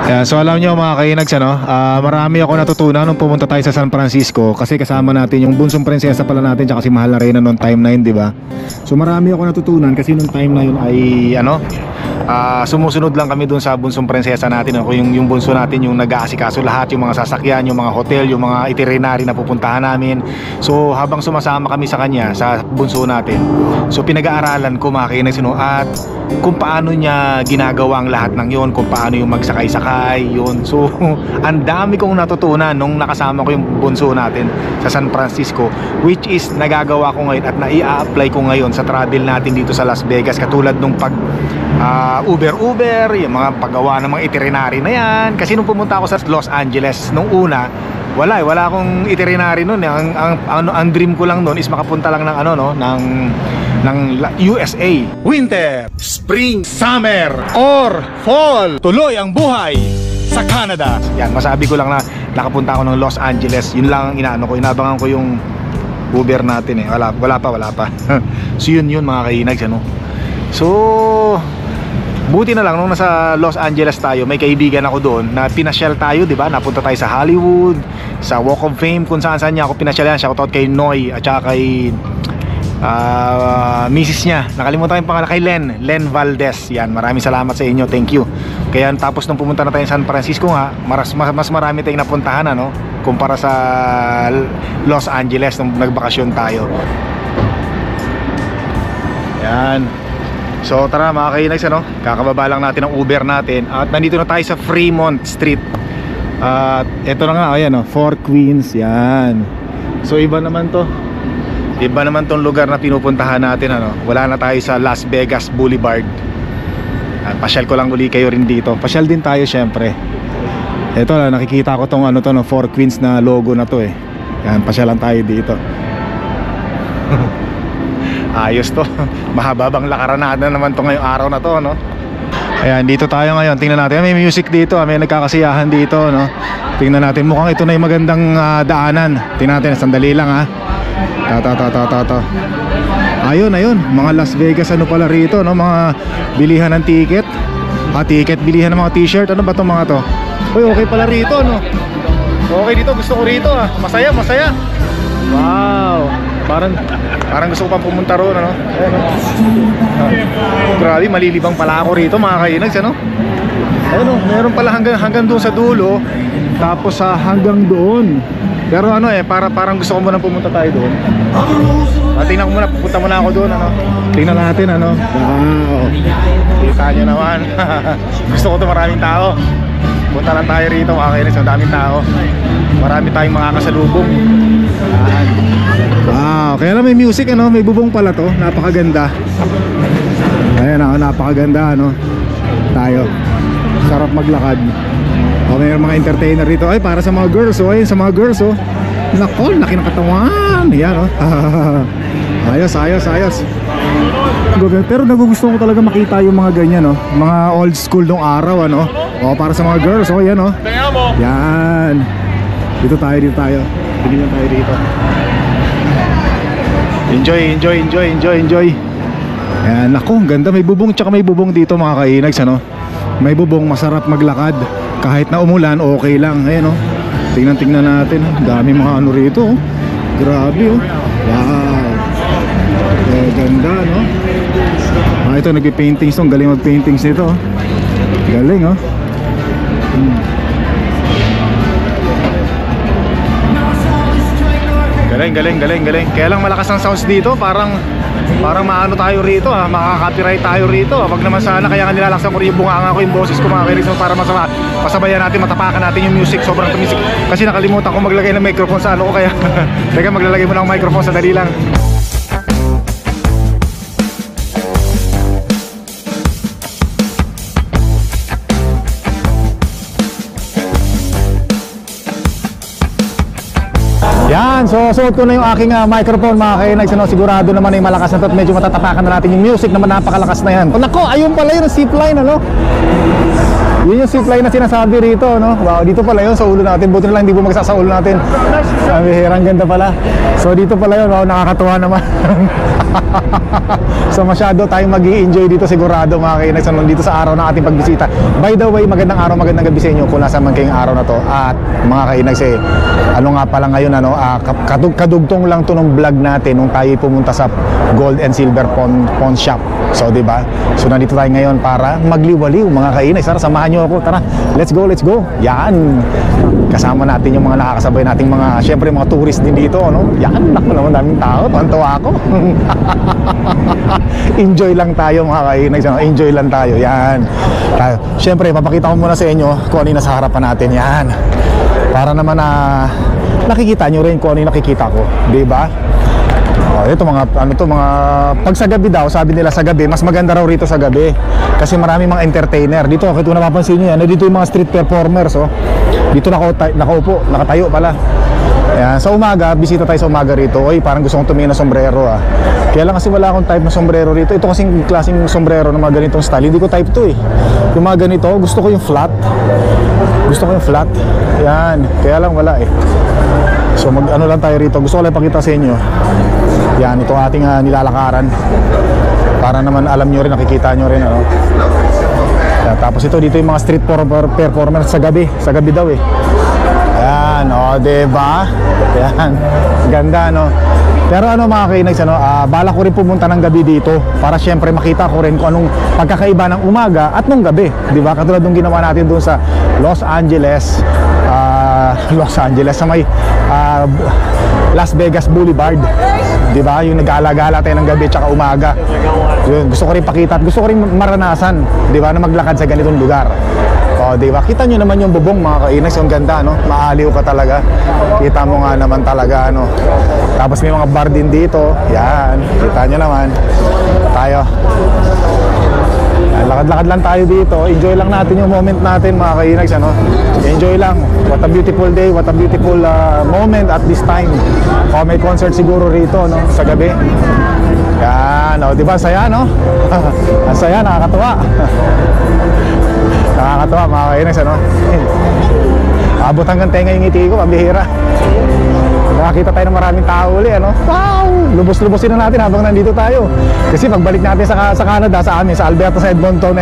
Yeah, so alam nyo mga kainags, marami ako natutunan nung pumunta tayo sa San Francisco kasi kasama natin yung bunsong prinsesa pala natin tsaka si Mahal na Reyna noong time na yun, di ba? So marami ako natutunan kasi noong time na yun ay sumusunod lang kami dun sa bunsong prinsesa natin, yung bunso natin yung nag-aasikaso lahat, yung mga sasakyan, yung mga hotel, yung mga itinerary na pupuntahan namin. So habang sumasama kami sa kanya, sa bunso natin, so pinag-aaralan ko mga kainags, at kung paano niya ginagawa ang lahat ng yun, kung paano yung magsakay-sakay yun. So ang dami kong natutunan nung nakasama ko yung bunso natin sa San Francisco, which is nagagawa ko ngayon at nai-apply ko ngayon sa travel natin dito sa Las Vegas, katulad nung pag Uber, yung mga paggawa ng mga itinerary na yan. Kasi nung pumunta ako sa Los Angeles nung una, wala akong itinerary noon. Ang dream ko lang noon is makapunta lang ng USA. Winter, spring, summer, or fall. Tuloy ang buhay sa Canada. Yan, masabi ko lang na nakapunta ako ng Los Angeles. Yun lang ang inabangan ko yung Uber natin eh. Wala pa. So yun mga kainags, So buti na lang nung nasa Los Angeles tayo, may kaibigan ako doon na pinasyal tayo, di ba? Napunta tayo sa Hollywood, sa Walk of Fame, kung saan niya ako pinasyalan. Shoutout kay Noy at saka kay misis niya, nakalimutan ko yung pangalan, kay Len Valdez. Yan, maraming salamat sa inyo, thank you. Kaya tapos nung pumunta na tayo sa San Francisco nga, mas marami tayong napuntahan kumpara sa Los Angeles nung nagbakasyon tayo. Yan. So tara mga kainags, kakababa lang natin ang Uber natin at nandito na tayo sa Fremont Street. At eto na nga, ayan, Four Queens, yan. So iba naman tong lugar na pinupuntahan natin, Wala na tayo sa Las Vegas Boulevard. At pasyal ko lang uli kayo rin dito. Pasyal din tayo syempre. Eto na, nakikita ko tong Four Queens na logo na to eh. Yan, pasyalan tayo dito. Ayos to. Mahababang lakaranada naman to ngayong araw na to, Ayan, dito tayo ngayon. Tingnan natin, may music dito, may nagkakasiyahan dito, Tingnan natin, mukhang ito na yung magandang daanan. Tingnan natin, sandali lang ha. Ayun, mga Las Vegas pala rito, Mga bilihan ng ticket. Bilihan ng mga t-shirt. Ano ba itong mga to? Uy, okay pala rito, Okay dito, gusto ko rito, Masaya. Wow. Parang gusto ko pang pumunta roon, Grabe, malilibang pala ako rito mga kainags, meron pala hanggang doon sa dulo. Tapos hanggang doon. Pero parang gusto ko muna pumunta tayo doon. Tingnan ko muna, pupunta muna ako doon, Tingnan natin, Wow. Kita nyo naman. Gusto ko to, maraming tao. Punta lang tayo rito mga kainags, ang daming tao. Marami tayong mga kasalubong. Wow, kaya na may music, may bubong pala to, napakaganda. Ayan, napakaganda, tayo. Sarap maglakad. May mga entertainer rito. Ay, para sa mga girls, ayun, sa mga girls, Nako, laki ng katawan. Yan, Ayos. Pero nagugustuhan ko talaga makita yung mga ganyan, mga old school nung araw, para sa mga girls, yan, Yan. Dito tayo. Tingnan tayo dito. Enjoy. Ayan, naku, ang ganda. May bubong, tsaka may bubong dito mga kainags, May bubong, masarap maglakad. Kahit na umulan, okay lang. Ayan, tingnan natin. Dami mga rito, Grabe, Wow. Ganda, Ito, nagpi-paintings to. Galing mag-paintings nito, Galing, Galing. Kaya lang malakas ang sounds dito. Parang maano tayo rito, makaka-copyright tayo rito. Wag naman sana, kaya nga nilalaksan ko rin yung bunganga ko, yung boses ko mga kairis, para masabayan natin, matapakan natin yung music. Sobrang tumisik. Kasi nakalimutan ko maglagay ng microphone sa ko, kaya teka, maglalagay muna ng microphone, sandali lang. Yan, so suot ko na yung aking microphone mga kainags, sigurado naman ay malakas na to at medyo matatapakan na natin yung music naman, napakalakas na yan. Nako, ayun pala yun, zipline, Yun Yun yung zipline na sinasabi rito, no? Wow, dito pala yun sa ulo natin. Buti na lang hindi bumagsak sa ulo natin. Sabi, hirang ganda pala. So dito pala yun, wow, nakakatuwa naman. So masyado tayong mag-i-enjoy dito sigurado mga kainags dito sa araw ng ating pagbisita. By the way, magandang araw, magandang gabi sa inyo kung nasa man kayong araw na to. At mga kainags ano nga pala ngayon, ano, kadugtong lang to ng vlog natin nung tayo pumunta sa Gold and Silver Pawn Shop. So diba? So nandito tayo ngayon para magliwaliw mga kainags. Tara, samahan nyo ako, tara, let's go, let's go. Yan, kasama natin yung mga nakakasabay nating mga, syempre mga tourist din dito, no? Yan, naku naman, daming tao, tuwan-tuwa ako. Enjoy lang tayo mga kainags, enjoy lang tayo. Yan tayo. Syempre papakita ko muna sa inyo kung ano yung nasa harapan natin. Yan, para naman nakikita nyo rin kung ano yung nakikita ko, diba? Ito mga ano to, mga pag sa gabi daw, sabi nila sa gabi mas maganda raw rito sa gabi kasi marami mga entertainer dito. Kung napapansin niyo yan, dito yung mga street performers, oh. Dito nakaupo, nakatayo pala. Ayan, sa umaga, bisita tayo sa umaga rito. Oy, parang gusto kong tumingin ng sombrero, ah. Kaya lang kasi wala akong type na sombrero rito. Ito kasing klaseng sombrero ng mga ganitong style, hindi ko type to eh. Yung mga ganito, gusto ko yung flat. Gusto ko yung flat. Yan, kaya lang wala eh. So ano lang tayo rito. Gusto ko lang pakita sa inyo. Yan, ito ating nilalakaran. Para naman alam nyo rin, nakikita nyo rin, ano. Yan, tapos ito, dito yung mga street performers sa gabi. Sa gabi daw eh. Ayan, o, diba? Ayan, ganda, no? Pero ano mga kainags, ano, bala ko rin pumunta ng gabi dito para syempre makita ko rin kung anong pagkakaiba ng umaga at nung gabi, diba? Katulad nung ginawa natin doon sa Los Angeles sa may Las Vegas Boulevard, diba? Yung nag-gala-gala tayo ng gabi tsaka umaga. Yun, gusto ko rin pakita at gusto ko rin maranasan, diba, na maglakad sa ganitong lugar. O, diba? Kita nyo naman yung bubong mga kainags, yung ganda, no? Maaliw ka talaga. Kita mo nga naman talaga, ano. Tapos may mga bar din dito. Yan, kita nyo naman. Tayo. Yan, lakad-lakad lang tayo dito. Enjoy lang natin yung moment natin mga kainags, ano. Enjoy lang. What a beautiful day, what a beautiful moment at this time. O, may concert siguro rito, no, sa gabi. Yan, o, diba? Saya, no? Ang saya, nakakatuwa. Nakakatawa mga kainags, ano. Abot hanggang tenga yung ngiti ko, pambihira. Nakakita tayo ng maraming tao uli, ano. Wow! Lubos-lubosin na natin habang nandito tayo. Kasi pagbalik natin sa Canada, sa amin, sa Alberta, sa Edmonton,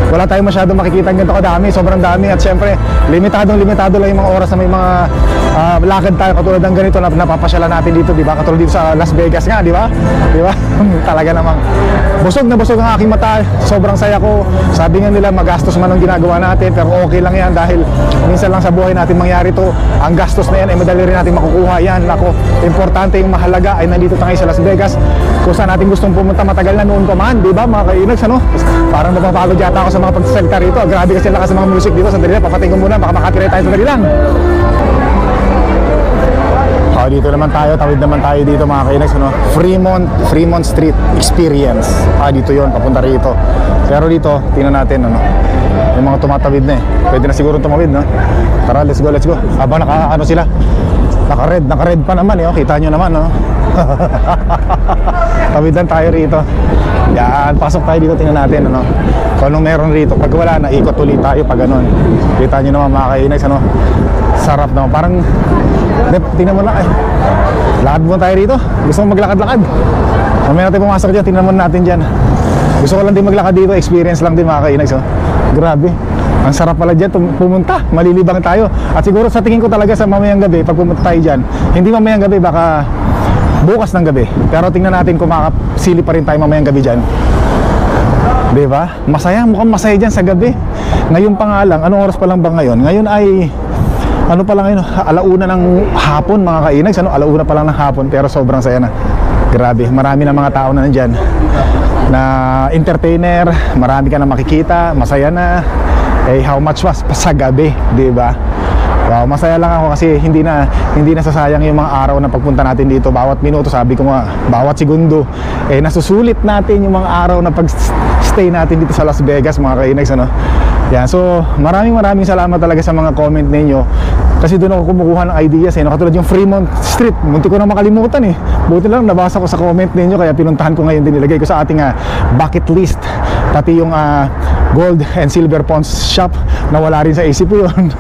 wala tayong masyadong makikita ng ganito kadami. Sobrang dami at syempre, limitado lang yung mga oras na may mga lakad tayo katulad ng ganito na napapasyalan natin dito, di ba? Katulad dito sa Las Vegas nga, di ba? Di ba? Talaga namang busog na busog ang aking mata. Sobrang saya ko. Sabi nga nila magastos man ang ginagawa natin, pero okay lang yan dahil minsan lang sa buhay natin mangyari to. Ang gastos na yan ay madali rin natin makukuha. Yan, ako, importante yung mahalaga ay nandito tayo sa Las Vegas kung saan natin gustong pumunta matagal na noon pa man, di ba mga kainags, ano? Parang napapagod yata ako sa mga pagsasalita rito. Grabe kasi lakas ng mga music dito. Sandali lang, papatingin ko muna, baka makatira tayo, sandali lang. Dito naman tayo, tawid naman tayo dito mga kainags, ano? Fremont Street Experience. Dito yon, papunta rito. Pero dito, tingnan natin, ano, yung mga tumatawid na eh. Pwede na siguro tumawid, no? Tara, let's go, let's go. Habang ano sila, naka-red pa naman, eh. Kita nyo naman, no? Tawid lang tayo rito. Yan, pasok tayo dito, tingnan natin, ano, kung anong meron rito. Pag wala na, ikot ulit tayo pag ganun. Kita nyo naman mga kainags, ano? Sarap naman, parang tingnan mo lang, lakad mo tayo rito. Gusto mo maglakad-lakad? Mamaya natin pumasok dyan, tingnan mo natin dyan. Gusto ko lang din maglakad dito, experience lang din mga kainags, oh. Grabe, ang sarap pala dyan pumunta, malilibang tayo. At siguro sa tingin ko talaga sa mamayang gabi, pag pumunta tayo dyan, hindi mamayang gabi, baka bukas ng gabi. Pero tingnan natin kung makakasili pa rin tayo mamayang gabi dyan. Diba? Masaya, mukhang masaya dyan sa gabi. Ngayon pa nga lang, anong oras pa lang ba ngayon? Ngayon ay ano pa lang ngayon, alauna ng hapon mga kainags, ano, alauna pa lang ng hapon, pero sobrang saya na. Grabe, marami na mga tao na nandyan na entertainer, marami ka na makikita, masaya na. How much was pa sa gabi, di ba? Wow, masaya lang ako kasi hindi na sasayang yung mga araw na pagpunta natin dito. Bawat minuto, sabi ko nga, bawat segundo nasusulit natin yung mga araw na pag-stay natin dito sa Las Vegas mga kainags, ano. Yan, so maraming salamat talaga sa mga comment ninyo. Kasi doon ako kumukuha ng ideas, no? Katulad yung Fremont Street, munti ko na makalimutan eh. Buti lang nabasa ko sa comment ninyo, kaya pinuntahan ko ngayon din, nilagay ko sa ating bucket list. Pati yung Gold and Silver Pawns Shop, nawala rin sa isip ko yun.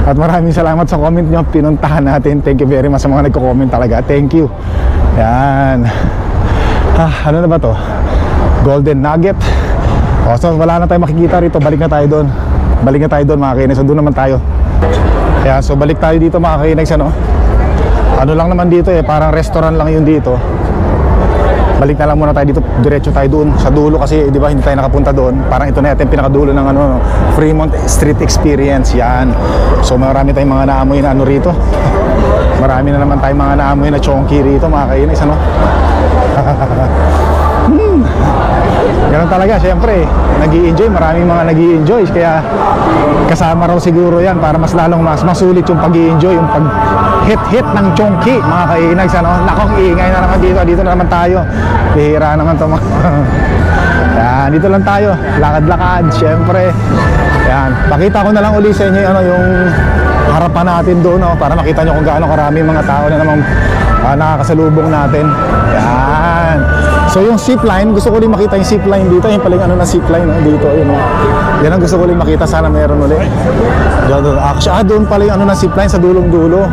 At maraming salamat sa comment nyo, pinuntahan natin. Thank you very much sa mga nagko-comment talaga, thank you. Yan. Ano na ba to? Golden Nugget. So wala na tayo makikita rito, balik na tayo doon. Balik na tayo doon mga kainex, so doon naman tayo. Kaya so balik tayo dito mga kainex, ano? Ano lang naman dito parang restaurant lang yun dito. Balik na lang muna tayo dito, diretso tayo doon sa dulo kasi di ba hindi tayo nakapunta doon. Parang ito na yung pinakadulo ng Fremont Street Experience. Yan. So marami tayong mga naamoy na rito. Marami na naman tayong mga naamoy na chonky rito mga kainis, ano? Ganun talaga, syempre nag-i-enjoy, maraming mga nag-i-enjoy. Kaya kasama raw siguro yan para mas lalong mas masulit yung pag-i-enjoy, yung pag-hit ng chonky mga kainags, ano? Nakong ingay na naman dito, dito na naman tayo. Bihira naman to mga yan, dito lang tayo, lakad-lakad, syempre. Yan, pakita ko na lang uli sa inyo yung harapan natin doon, para makita nyo kung gaano karami mga tao na namang nakakasalubong natin. Yan. So yung zipline, gusto ko rin makita yung zipline dito. Yung paling na zipline dito, yan ang gusto ko rin makita, sana meron ulit. Actually, doon pala yung na zipline sa dulong-dulo.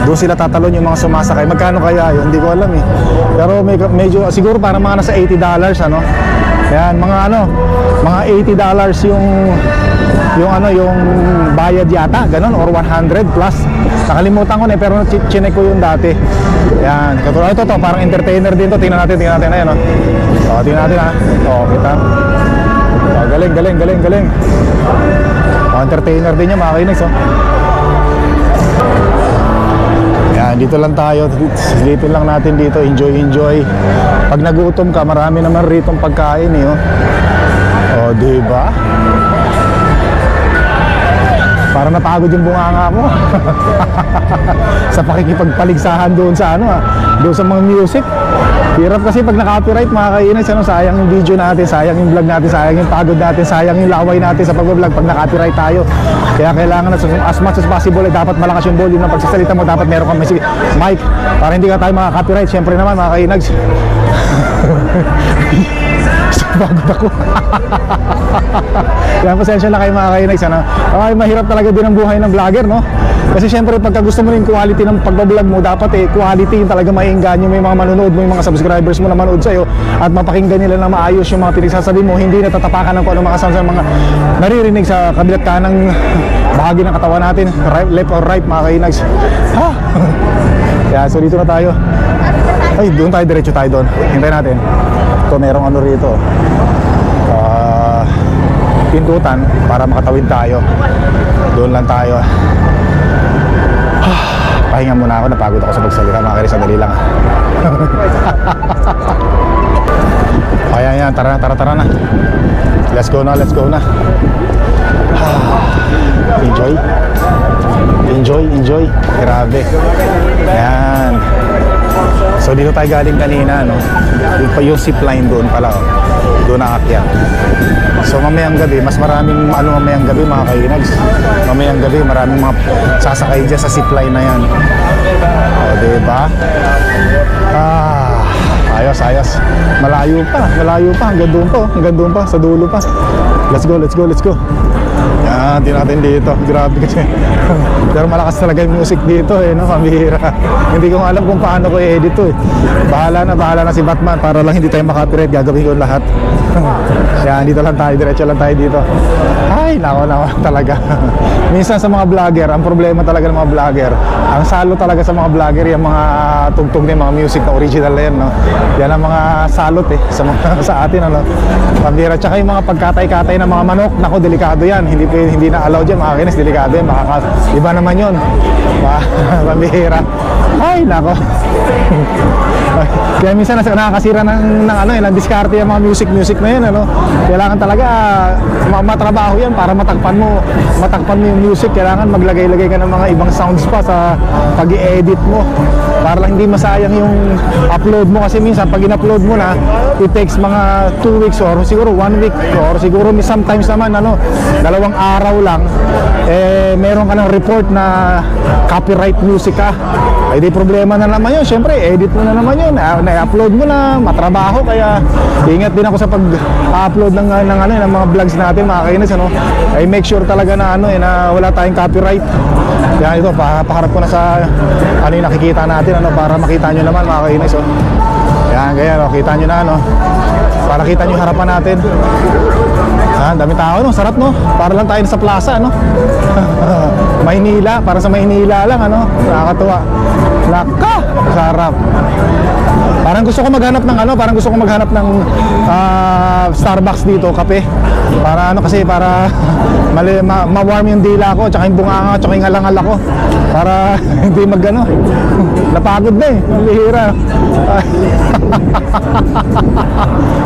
Doon sila tatalon yung mga sumasakay. Magkano kaya yun? Hindi ko alam Pero medyo, siguro parang mga nasa $80, ano? Yan, mga $80 yung bayad yata, ganun, or 100 plus. Nakalimutan ko pero chinek ko yung dati. Yan, katulad ito parang entertainer din to. Tingnan natin ayan, tingnan natin kita. Galing. Entertainer din niya, mga kainis, Yan, dito lang tayo. Silipin lang natin dito, enjoy. Pag nagutom ka, marami naman ritong pagkain, diba? Para napagod yung bunganga mo sa pakikipagpaligsahan doon sa doon sa mga music. Hirap kasi pag na-copyright mga kainis, sayang yung video natin, sayang yung vlog natin, sayang yung pagod natin, sayang yung laway natin sa pag-vlog pag na-copyright tayo. Kaya kailangan as much as possible dapat malakas yung volume ng pagsasalita mo, dapat meron kang mic para hindi ka tayo makaka-copyright. Siyempre naman mga kainags, pagod ako. Kaya pasensya na kayo mga kainags, mahirap talaga din ang buhay ng vlogger, kasi syempre pagka gusto mo rin quality ng pagbablog mo, dapat quality yung talaga maiengganyo mo yung mga manonood mo, yung mga subscribers mo na manood sa'yo, at mapakinggan nila na maayos yung mga pinagsasabi mo, hindi natatapakan ng kung anong mga sounds ng mga naririnig sa kabilat kanang bahagi ng katawan natin, left or right mga kainags. Kaya so dito na tayo. Ay, doon tayo, diretso tayo doon. Hintayin natin. Ito, merong rito. Pindutan para makatawid tayo. Doon lang tayo. Pahinga muna ako, napagod ako sa pagsalita mga kainis, sandali lang. Ayan, tara na. Let's go na. Enjoy. Grabe. Ayan. So dito tayo galing kanina, yung zipline doon pala, doon naakyat. So mamayang gabi, mas maraming mamayang gabi mga kainags. Mamayang gabi, maraming mga sasakay dyan sa zipline na yan. Diba? Ayos. Malayo pa, hanggang doon pa, sa dulo pa. Let's go. Yan, di natin dito. Grabe kasi. Pero malakas talaga yung music dito, pambihira. Hindi ko alam kung paano ko i-edit to. Bahala na si Batman para lang hindi tayo makapiright. Gagawin ko lahat. Yan, dito lang tayo, diretso lang tayo dito. Ay, nako talaga. Minsan sa mga vlogger, ang problema talaga ng mga vlogger, ang salo talaga sa mga vlogger, yung mga tugtog ng mga music na original na yan, yan ang mga salot sa atin, pambihira. Tsaka yung mga pagkatay-katay ng mga manok, nako, delikado yan. Hindi na allowed yan, mga kinis, delikado yan. Iba naman yun. Pambihira. Ay, nako. Kaya minsan nakakasira ng diskarte yung mga music na yun, Kailangan talaga matrabaho yan para matakpan mo yung music. Kailangan maglagay-lagay ka ng mga ibang sounds pa sa pag-i-edit mo para lang hindi masayang yung upload mo, kasi minsan pag in-upload mo na, it takes mga 2 weeks or siguro 1 week or siguro sometimes naman 2 2 araw lang, meron ka ng report na copyright music ka. Ay di problema na naman yun. Siyempre, edit mo na naman yun. Na-upload mo na, matrabaho. Kaya ingat din ako sa pag-upload ng mga vlogs natin, mga kainis, ano. Ay make sure talaga na na wala tayong copyright. Yan ito, paharap ko na sa yung nakikita natin, para makita nyo naman, mga kainis, oh. Yan, ganyan, kita nyo na, para kita nyo yung harapan natin. Dami tao, sarap, para lang tayo sa plaza, Maynila, para sa Maynila lang, nakakatuwa. Sarap. Parang gusto ko maghanap ng Starbucks dito, kape. Para kasi para ma-warm yung dila ko, tsaka yung bunganga, tsaka yung halangal ako. Para hindi napagod na ang lihira.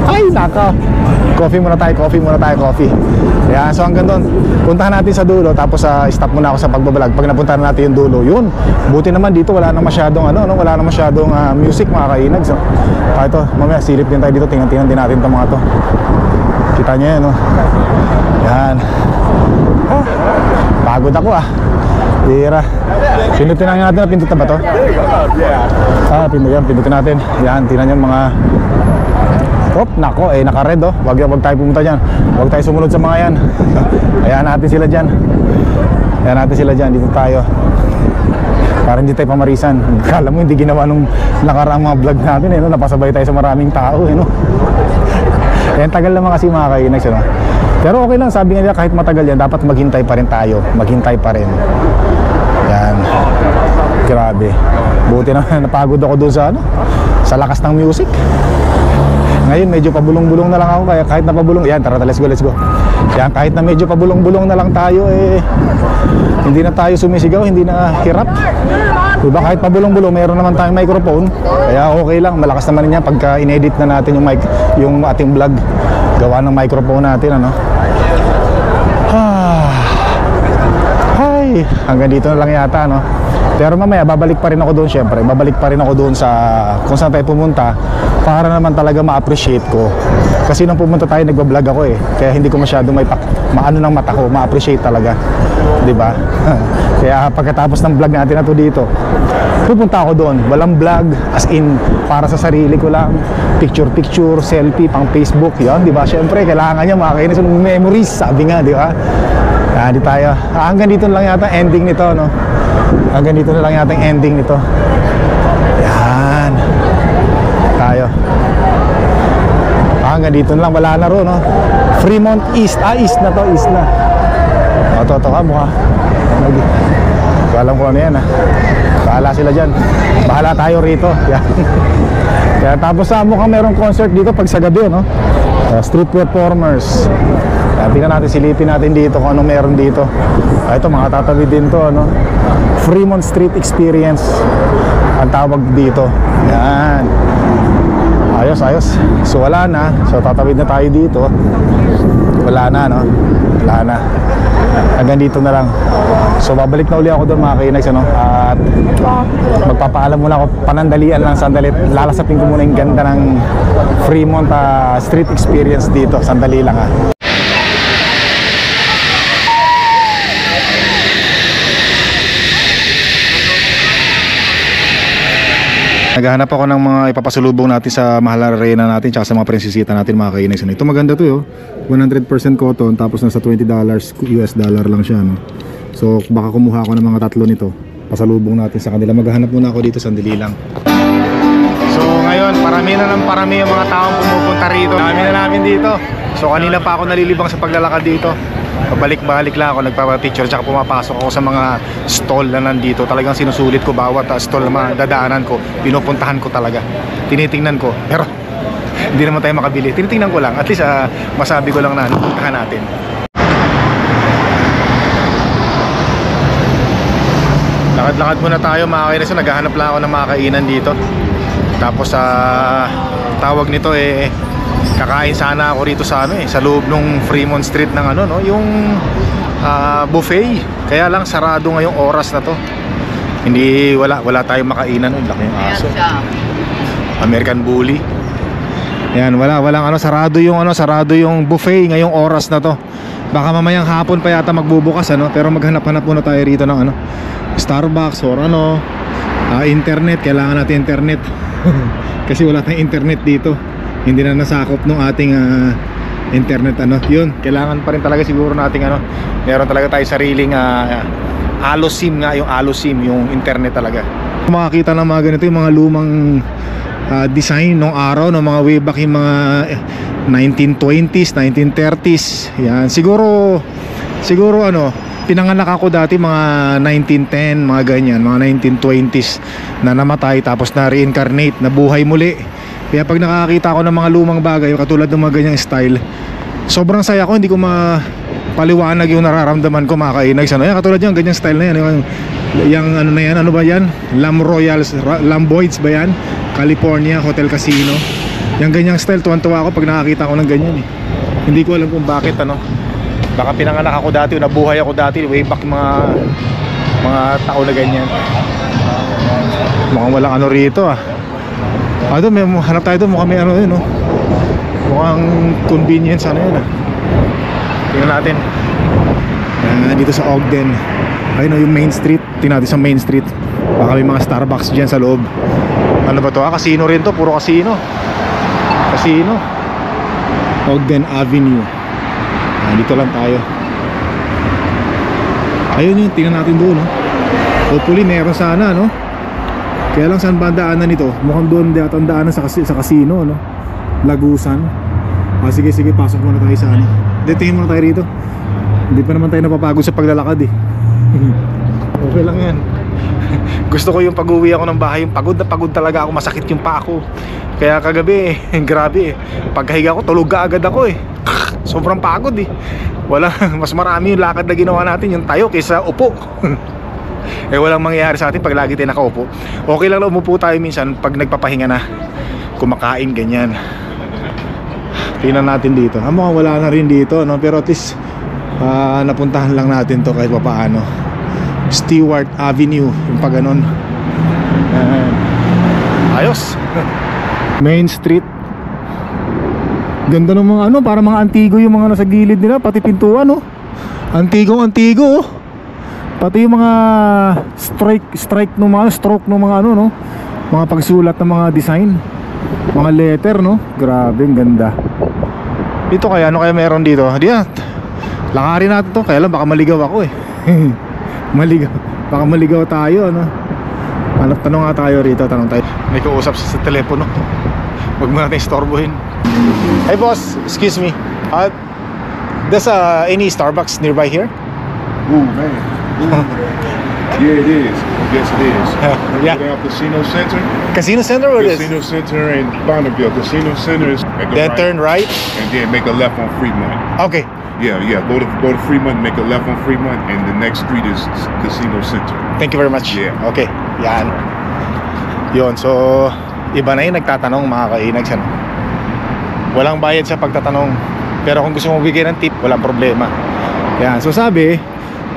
Ay, naka. Coffee muna tayo. Yan, so hanggang doon, puntahan natin sa dulo, tapos stop muna ako sa pagbablog. Pag napuntahan natin yung dulo, yun. Buti naman dito, wala na masyadong music, mga kainag. So, ito, mamaya silip din tayo dito, tingnan din natin itong mga to. Kita nyo yan, Yan. Pagod ako, Tira. Pindutin natin na, pindutin ba to? Pindutin natin. Yan, tingnan nyo mga... nako, naka-red, Wag tayo pumunta dyan. Wag tayo sumunod sa mga yan. Ayan natin sila dyan. Dito tayo. Para hindi tayo pamarisan. Kala mo hindi ginawa nung nakaraang mga vlog natin, napasabay tayo sa maraming tao, Yan, tagal naman kasi mga kainags, Pero okay lang, sabi nila kahit matagal yan, dapat maghintay pa rin tayo. Maghintay pa rin. Yan. Grabe. Buti naman napagod ako doon sa lakas ng music. Ngayon medyo pabulong-bulong na lang ako, kaya kahit na pabulong, yan, tara, let's go. Yan, kahit na medyo pabulong-bulong na lang tayo, hindi na tayo sumisigaw, hindi na hirap. Diba, kahit pabulong-bulong, meron naman tayong microphone, kaya okay lang, malakas naman niya pagka in-edit na natin yung ating vlog, gawa ng microphone natin, Ay, hanggang dito na lang yata, Pero mamaya, babalik pa rin ako doon, syempre. Babalik pa rin ako doon sa kung saan tayo pumunta, para naman talaga ma-appreciate ko. Kasi nung pumunta tayo, nagbablog ako, Kaya hindi ko masyado maano ng mata ko, ma-appreciate talaga. Diba? Kaya pagkatapos ng vlog natin na to dito, pupunta ako doon. Walang vlog, as in, para sa sarili ko lang. Picture, selfie, pang Facebook. Yan, diba? Syempre, kailangan niya makakainis ng memories, sabi nga, diba? Di tayo. Hanggang dito lang yata ending nito, Hanggang dito na lang yata yung ending nito. Yan. Tayo. Hanggang dito na lang, wala na ro, Fremont East. East na to, East na. Ito ka, mukha. Alam ko ano yan, Bahala sila dyan. Bahala tayo rito. Yan. Kaya tapos mukhang merong concert dito pag sa gabi, street performers. Tingnan natin, silipin natin dito kung ano meron dito. Ito, mga tatabi din to, Fremont Street Experience ang tawag dito. Yan. Ayos. So wala na. So tatawid na tayo dito. Wala na, Wala na. Hanggang dito na lang. So babalik na uli ako doon, mga kainags, At magpapaalam muna ako, panandalian lang, sandali. Lalasapin ko muna yung ganda ng Fremont Street Experience dito. Sandali lang, Naghahanap ako ng mga ipapasulubong natin sa mahal na arena natin, tsaka sa mga prinsesita natin, mga kainags. Ito maganda to, 100% cotton, tapos nasa $20 US dollar lang siya, So baka kumuha ako ng mga 3 nito, pasalubong natin sa kanila. Maghahanap muna ako dito, sandali lang. So ngayon, parami na ng parami yung mga taong pumupunta rito. Dami na namin dito. So kanina pa ako nalilibang sa paglalakad dito. Pabalik-balik lang ako, nagpapapicture, tsaka pumapasok ako sa mga stall na nandito. Talagang sinusulit ko bawat stall na madadaanan ko, pinupuntahan ko talaga, tinitingnan ko, pero hindi naman tayo makabili. Tinitingnan ko lang, at least masabi ko lang na puntahan natin. Lakad-lakad muna tayo, mga kainis. Naghahanap lang ako ng mga kainan dito. Tapos tawag nito kakain sana ako rito sa sa loob ng Fremont Street ng yung buffet. Kaya lang sarado ngayong oras na to. Hindi, wala tayong makainan. Laki yung aso. American Bully. Yan, walang sarado yung buffet ngayong oras na to. Baka mamayang hapon pa yata magbubukas ano, pero maghanap-hanap muna tayo rito ng ano, Starbucks or ano, internet. Kailangan natin internet. Kasi wala tayong internet dito. Hindi na nasakop ng ating internet ano. Yun, kailangan pa rin talaga siguro nating ano, meron talaga tayo sariling Alo SIM nga, yung Alo SIM, yung internet talaga. Makakita ng mga ganito, yung mga lumang design nung araw, ng mga way back, yung mga 1920s, 1930s. Yan, siguro ano, pinanganak ako dati mga 1910, mga ganyan, mga 1920s na namatay tapos na reincarnate, nabuhay muli. Kaya pag nakakita ako ng mga lumang bagay katulad ng mga ganyang style, sobrang saya ko, hindi ko paliwanag yung nararamdaman ko, mga kainags ano. Yan, katulad yan, ganyang style na yan, yung ano na yan, ano ba yan? Lamboids ba yan? California Hotel Casino. Yung ganyang style, tuwan-tuwa ako pag nakakita ko ng ganyan eh. Hindi ko alam kung bakit ano. Baka pinanganak ako dati, nabuhay ako dati way back mga tao na ganyan. Mukhang walang ano rito ah. Doon, may hanap tayo doon, mukhang may ano yun, no? Mukhang convenience, ano yun ah. Tingnan natin. Dito sa Ogden. Ayun, yung Main Street. Tingnan natin sa Main Street. Baka may mga Starbucks dyan sa loob. Ano ba to? Casino rin to, puro casino. Casino. Ogden Avenue. Dito lang tayo. Ayun yun, tingnan natin doon, no? Hopefully meron sana, no? Kaya lang saan ba ang daanan nito? Mukhang doon dito ang daanan sa casino, no? Lagusan. Sige, pasok muna tayo sa ano. Tingin muna tayo rito. Hindi pa naman tayo napapagod sa paglalakad eh. Okay lang yan. Gusto ko yung pag-uwi ako ng bahay, yung pagod na pagod talaga ako, masakit yung paa ko. Kaya kagabi grabe pagkahiga ko, tulog ka agad ako eh. Sobrang pagod eh. Mas marami yung lakad na ginawa natin, yung tayo kaysa upo. Walang mangyayari sa atin pag lagi tayo nakaupo. Okay lang na umupo tayo minsan pag nagpapahinga na, kumakain ganyan. Tingnan natin dito. Mukhang wala na rin dito, no? Pero at least napuntahan lang natin to kahit papaano. Stewart Avenue, yung pag ganon. Ayos. Main Street. Ganda ng mga ano, para mga antigo yung mga nasa gilid nila, pati pintuan, no? Antigo. Pati yung mga strike ng mga stroke ng mga ano, no? Mga pagsulat ng mga design, mga letter, no? Grabe, ang ganda. Dito kaya, ano kaya meron dito? Lakarin natin to, kaya lang baka maligaw ako eh. Baka maligaw tayo, ano? Tanong nga tayo rito, tanong tayo. May kausap sa telepono. Huwag mo natin istorbohin. Hey boss, excuse me. There's any Starbucks nearby here? Ooh, man. Ooh. Yeah, it is. Yes, it is. Yeah. Out Casino Center. Casino Center or this? Casino Center in Bonneville. Casino Center is Then turn right. and then make a left on Fremont. Okay. Yeah. Go to Fremont, make a left on Fremont, and the next street is Casino Center. Thank you very much. Yeah. Okay. Yan. Yun. So, iba na yung nagtatanong, mga kainags. Walang bayad sa pagtatanong. Pero kung gusto mo bigyan ng tip, walang problema. Yan. So sabi,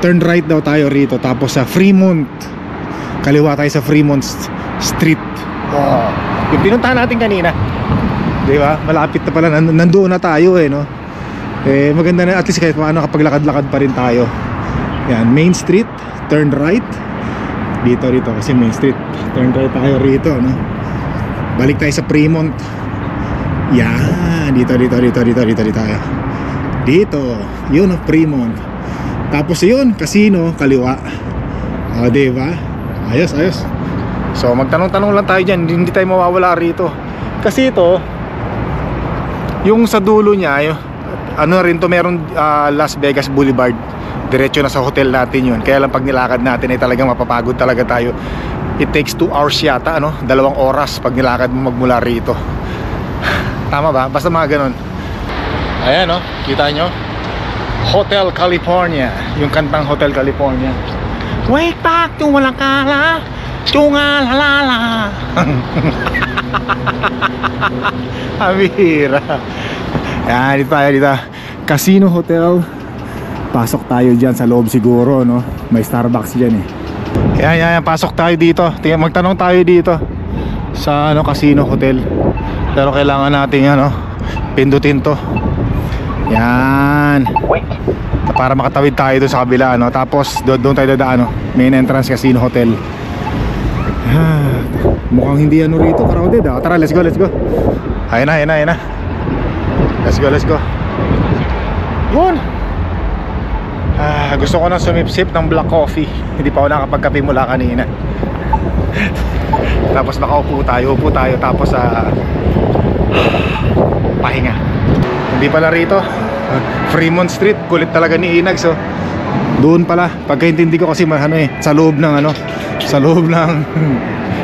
turn right daw tayo rito. Tapos sa Fremont, kaliwa tayo sa Fremont Street. Yung pinuntahan natin kanina, di ba? Malapit na pala, nandoon na tayo eh, no? Maganda na, at least kahit paano kapag lakad-lakad pa rin tayo. Yan, Main Street, turn right. Dito kasi Main Street, turn right tayo rito, no? Balik tayo sa Fremont. Yan, dito tayo. Dito, yun ang Fremont. Tapos yun, casino, kaliwa. Diba? Ayos. So magtanong-tanong lang tayo dyan, hindi tayo mawawala rito. Kasi ito, yung sa dulo niya, ano rin to, meron Las Vegas Boulevard. Diretso na sa hotel natin yun. Kaya lang pag nilakad natin ay talagang mapapagod talaga tayo. It takes 2 hours yata, 2 oras pag nilakad mo magmula rito. Tama ba? Basta mga ganun. Ayan, kita nyo, Hotel California. Yung kantang Hotel California. Wake back to walang kala, tungalalala. Amira. Yan, dito. Casino Hotel. Pasok tayo dyan sa loob siguro, no? May Starbucks dyan eh. Yan, pasok tayo dito. Magtanong tayo dito sa Casino Hotel. Pero kailangan natin pindutin to. Yan. Para makatawid tayo doon sa kabila, no? Tapos doon tayo dadaan, no? Main entrance casino hotel. Mukhang hindi ano rito, crowded ah. Tara, let's go, let's go. Ayun na, ayun na, ayun na. Let's go, let's go. Yun. Gusto ko nang sumipsip ng black coffee. Hindi pa ako nakapagkape mula kanina. Tapos nakaupo tayo, upo tayo. Tapos pahinga. Hindi pala rito Fremont Street, kulit talaga ni Inags, oh. Doon pala, pagkaintindi ko kasi ano eh, sa loob ng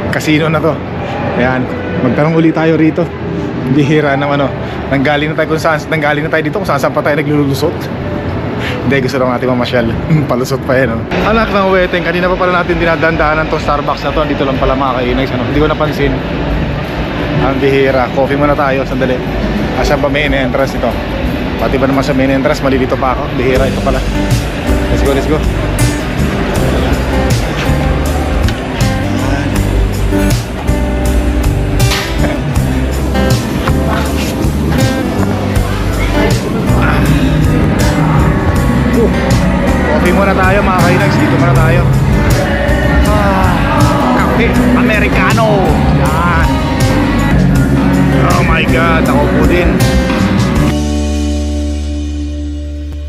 casino na to. Ayan, magtanong uli tayo rito. Bihira ng ano, nanggaling na tayo dito kung saan pa tayo naglulusot. Hindi, gusto lang natin mamasyal. Palusot pa yan, oh. Anak ng weteng, kanina pa pala natin dinadandaanan tong Starbucks na to. Dito lang pala mga ka-Inags, ano? Hindi ko napansin. Ang bihira, coffee muna tayo, sandali. Asan ba main entrance ito? Pati ba naman sa main entrance, malilito pa ako. Bihira, ito pala. Let's go, let's go. Coffee muna tayo mga ka-Inags, dito muna tayo. Kape Americano. Yan. Oh my god, ako po din.